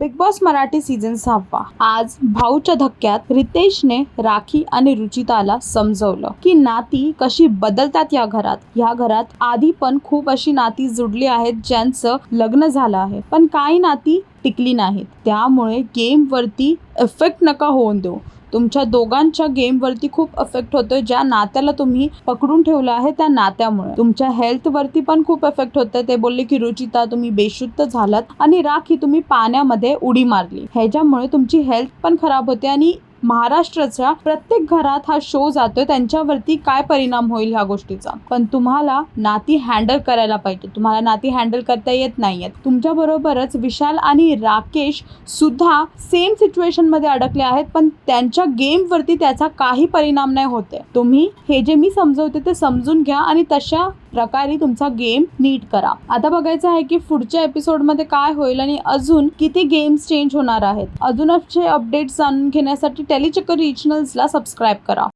Big boss Marathi season 6 आज भाऊच्या धक्क्यात रितेशने राखी आणि रुचिताला समजवलं की नाती कशी बदलतात या घरात आधी पण खूप अशी नाती जुडली आहेत ज्यांचं लग्न झालं आहे, पण काही नाती टिकली नाहीत. त्यामुळे गेम वरती इफेक्ट नका होऊन देऊ. तुमच्या दोघांच्या गेम वरती खूप इफेक्ट होतोय. ज्या नात्याला तुम्ही पकडून ठेवलं आहे त्या नात्यामुळे तुमच्या हेल्थ वरती पण खूप इफेक्ट होतोय. ते बोलले की रुचिता तुम्ही बेशुद्ध झालात आणि राखी तुम्ही पाण्यामध्ये उडी मारली. ह्याच्यामुळे तुमची हेल्थ पण खराब होते आणि महाराष्ट्राच्या प्रत्येक घरात हा शो जातोय. त्यांच्यावरती काय परिणाम होईल ह्या गोष्टीचा. पण तुम्हाला नाती हँडल करायला पाहिजे. तुम्हाला नाती हँडल करता येत नाहीयेत. तुमच्या बरोबरच विशाल आणि राकेश सुद्धा सेम सिच्युएशन मध्ये अडकले आहेत, पण त्यांच्या गेम वरती त्याचा काही परिणाम नाही होते. तुम्ही हे जे मी समजवते ते समजून घ्या आणि तशा प्रकारे तुमचा गेम नीट करा. आता बघायचं आहे की पुढच्या एपिसोड मध्ये काय होईल आणि अजून किती गेम्स चेंज होणार आहेत. अजूनच अपडेट्स जाणून घेण्यासाठी टेलीचक्कर रिजनल्सला सबस्क्राईब करा.